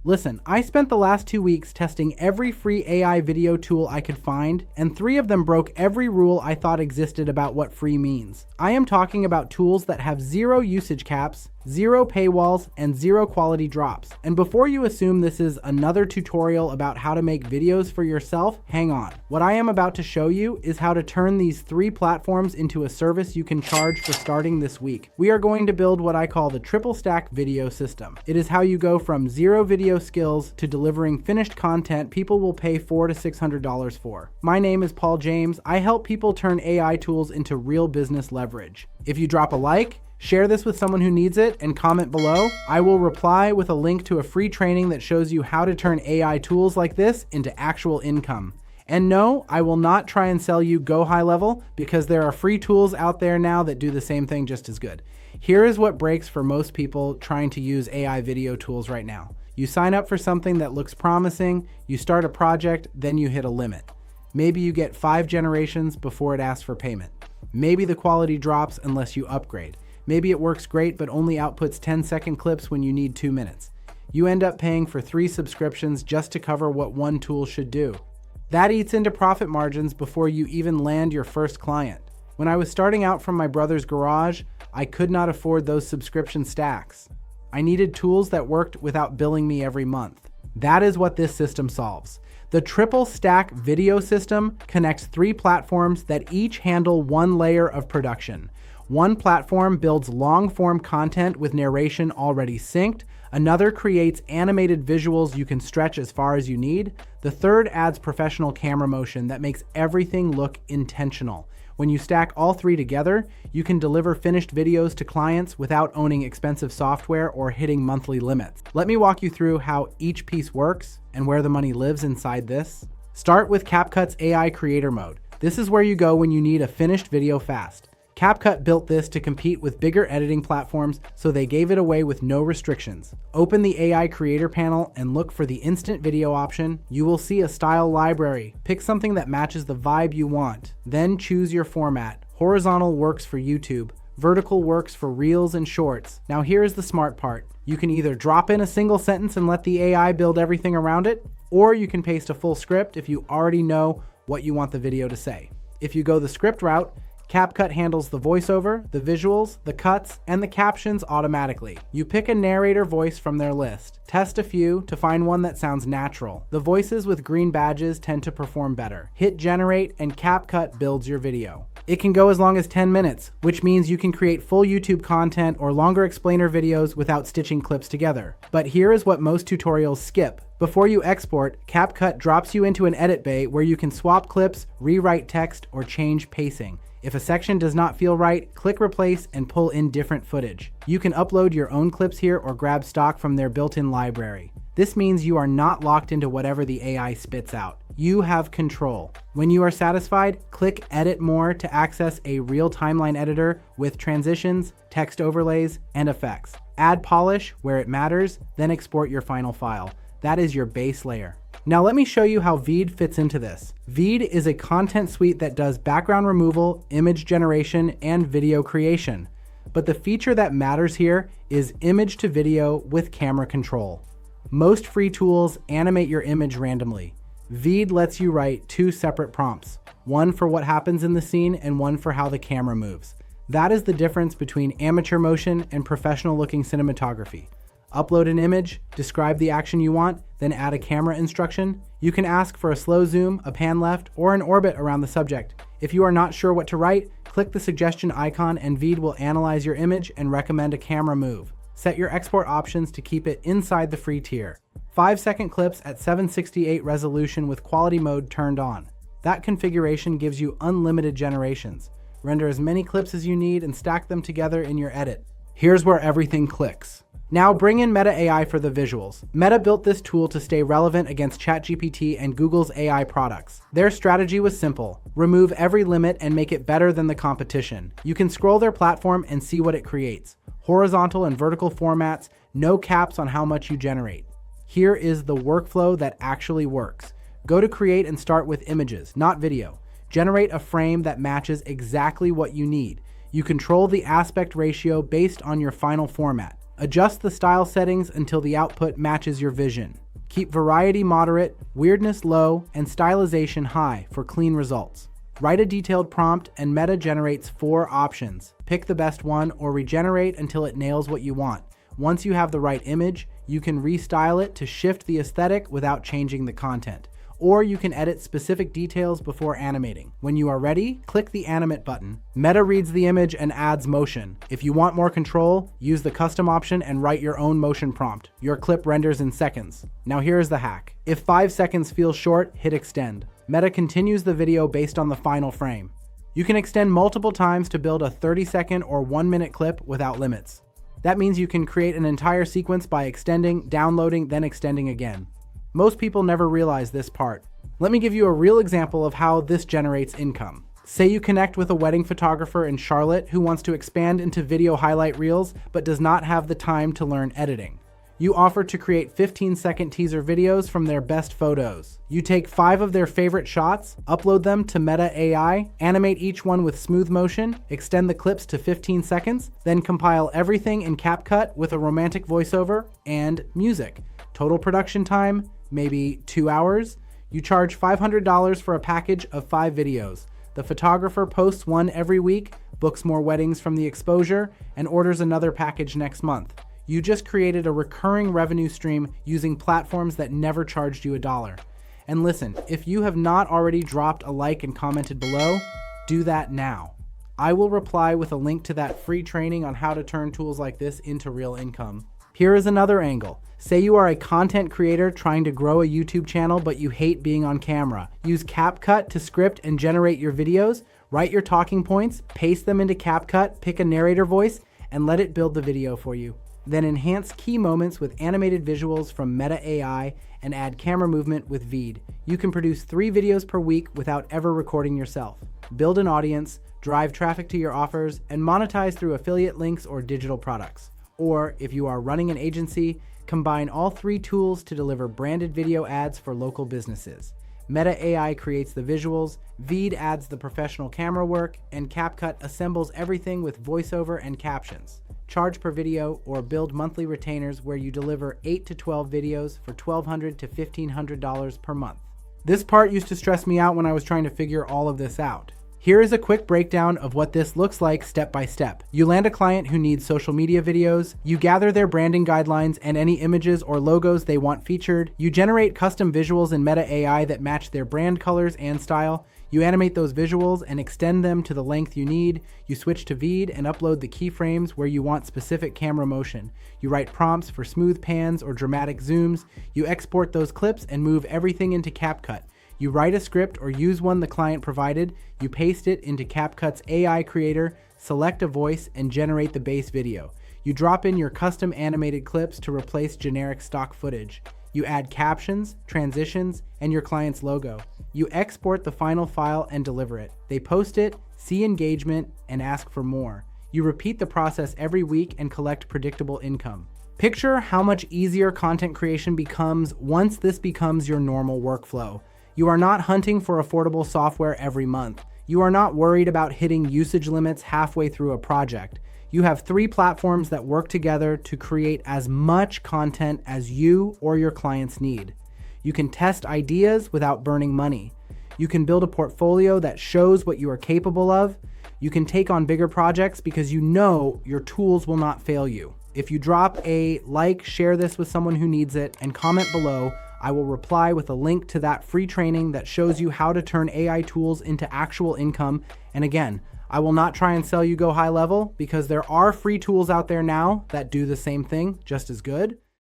Listen, I spent the last 2 weeks testing every free AI video tool I could find, and 3 of them broke every rule I thought existed about what free means. I am talking about tools that have 0 usage caps, 0 paywalls, and 0 quality drops. And before you assume this is another tutorial about how to make videos for yourself, hang on. What I am about to show you is how to turn these 3 platforms into a service you can charge for starting this week. We are going to build what I call the triple stack video system. It is how you go from 0 video skills to delivering finished content people will pay $400 to $600 for. My name is Paul James. I help people turn AI tools into real business leverage. If you drop a like, share this with someone who needs it, and comment below, I will reply with a link to a free training that shows you how to turn AI tools like this into actual income. And no, I will not try and sell you Go High Level, because there are free tools out there now that do the same thing just as good. Here is what breaks for most people trying to use AI video tools right now. You sign up for something that looks promising, you start a project, then you hit a limit. Maybe you get 5 generations before it asks for payment. Maybe the quality drops unless you upgrade. Maybe it works great but only outputs 10-second clips when you need 2 minutes. You end up paying for 3 subscriptions just to cover what one tool should do. That eats into profit margins before you even land your first client. When I was starting out from my brother's garage, I could not afford those subscription stacks. I needed tools that worked without billing me every month. That is what this system solves. The triple stack video system connects 3 platforms that each handle 1 layer of production. One platform builds long-form content with narration already synced. Another creates animated visuals you can stretch as far as you need. The third adds professional camera motion that makes everything look intentional. When you stack all 3 together, you can deliver finished videos to clients without owning expensive software or hitting monthly limits. Let me walk you through how each piece works and where the money lives inside this. Start with CapCut's AI Creator Mode. This is where you go when you need a finished video fast. CapCut built this to compete with bigger editing platforms, so they gave it away with no restrictions. Open the AI Creator panel and look for the Instant Video option. You will see a style library. Pick something that matches the vibe you want. Then choose your format. Horizontal works for YouTube. Vertical works for Reels and Shorts. Now here's the smart part. You can either drop in a single sentence and let the AI build everything around it, or you can paste a full script if you already know what you want the video to say. If you go the script route, CapCut handles the voiceover, the visuals, the cuts, and the captions automatically. You pick a narrator voice from their list. Test a few to find one that sounds natural. The voices with green badges tend to perform better. Hit generate and CapCut builds your video. It can go as long as 10 minutes, which means you can create full YouTube content or longer explainer videos without stitching clips together. But here is what most tutorials skip. Before you export, CapCut drops you into an edit bay where you can swap clips, rewrite text, or change pacing. If a section does not feel right, click replace and pull in different footage. You can upload your own clips here or grab stock from their built-in library. This means you are not locked into whatever the AI spits out. You have control. When you are satisfied, click Edit More to access a real timeline editor with transitions, text overlays, and effects. Add polish where it matters, then export your final file. That is your base layer. Now let me show you how Veed fits into this. Veed is a content suite that does background removal, image generation, and video creation. But the feature that matters here is image to video with camera control. Most free tools animate your image randomly. Veed lets you write 2 separate prompts, one for what happens in the scene and one for how the camera moves. That is the difference between amateur motion and professional looking cinematography. Upload an image, describe the action you want, then add a camera instruction. You can ask for a slow zoom, a pan left, or an orbit around the subject. If you are not sure what to write, click the suggestion icon and Veed will analyze your image and recommend a camera move. Set your export options to keep it inside the free tier. 5-second clips at 768 resolution with quality mode turned on. That configuration gives you unlimited generations. Render as many clips as you need and stack them together in your edit. Here's where everything clicks. Now bring in Meta AI for the visuals. Meta built this tool to stay relevant against ChatGPT and Google's AI products. Their strategy was simple: remove every limit and make it better than the competition. You can scroll their platform and see what it creates. Horizontal and vertical formats, no caps on how much you generate. Here is the workflow that actually works. Go to create and start with images, not video. Generate a frame that matches exactly what you need. You control the aspect ratio based on your final format. Adjust the style settings until the output matches your vision. Keep variety moderate, weirdness low, and stylization high for clean results. Write a detailed prompt and Meta generates 4 options. Pick the best one or regenerate until it nails what you want. Once you have the right image, you can restyle it to shift the aesthetic without changing the content. Or you can edit specific details before animating. When you are ready, click the animate button. Meta reads the image and adds motion. If you want more control, use the custom option and write your own motion prompt. Your clip renders in seconds. Now here's the hack. If 5 seconds feels short, hit extend. Meta continues the video based on the final frame. You can extend multiple times to build a 30-second or 1-minute clip without limits. That means you can create an entire sequence by extending, downloading, then extending again. Most people never realize this part. Let me give you a real example of how this generates income. Say you connect with a wedding photographer in Charlotte who wants to expand into video highlight reels but does not have the time to learn editing. You offer to create 15-second teaser videos from their best photos. You take 5 of their favorite shots, upload them to Meta AI, animate each one with smooth motion, extend the clips to 15 seconds, then compile everything in CapCut with a romantic voiceover and music. Total production time, maybe 2 hours. You charge $500 for a package of 5 videos. The photographer posts one every week, books more weddings from the exposure, and orders another package next month. You just created a recurring revenue stream using platforms that never charged you $1. And listen, if you have not already dropped a like and commented below, do that now. I will reply with a link to that free training on how to turn tools like this into real income. Here is another angle. Say you are a content creator trying to grow a YouTube channel, but you hate being on camera. Use CapCut to script and generate your videos, write your talking points, paste them into CapCut, pick a narrator voice, and let it build the video for you. Then enhance key moments with animated visuals from Meta AI and add camera movement with Veed. You can produce 3 videos per week without ever recording yourself. Build an audience, drive traffic to your offers, and monetize through affiliate links or digital products. Or if you are running an agency, combine all 3 tools to deliver branded video ads for local businesses. Meta AI creates the visuals, Veed adds the professional camera work, and CapCut assembles everything with voiceover and captions. Charge per video or build monthly retainers where you deliver 8 to 12 videos for $1,200 to $1,500 per month. This part used to stress me out when I was trying to figure all of this out. Here is a quick breakdown of what this looks like step by step. You land a client who needs social media videos. You gather their branding guidelines and any images or logos they want featured. You generate custom visuals in Meta AI that match their brand colors and style. You animate those visuals and extend them to the length you need. You switch to Veed and upload the keyframes where you want specific camera motion. You write prompts for smooth pans or dramatic zooms. You export those clips and move everything into CapCut. You write a script or use one the client provided, you paste it into CapCut's AI creator, select a voice, and generate the base video. You drop in your custom animated clips to replace generic stock footage. You add captions, transitions, and your client's logo. You export the final file and deliver it. They post it, see engagement, and ask for more. You repeat the process every week and collect predictable income. Picture how much easier content creation becomes once this becomes your normal workflow. You are not hunting for affordable software every month. You are not worried about hitting usage limits halfway through a project. You have 3 platforms that work together to create as much content as you or your clients need. You can test ideas without burning money. You can build a portfolio that shows what you are capable of. You can take on bigger projects because you know your tools will not fail you. If you drop a like, share this with someone who needs it, and comment below, I will reply with a link to that free training that shows you how to turn AI tools into actual income. And again, I will not try and sell you go high level because there are free tools out there now that do the same thing just as good.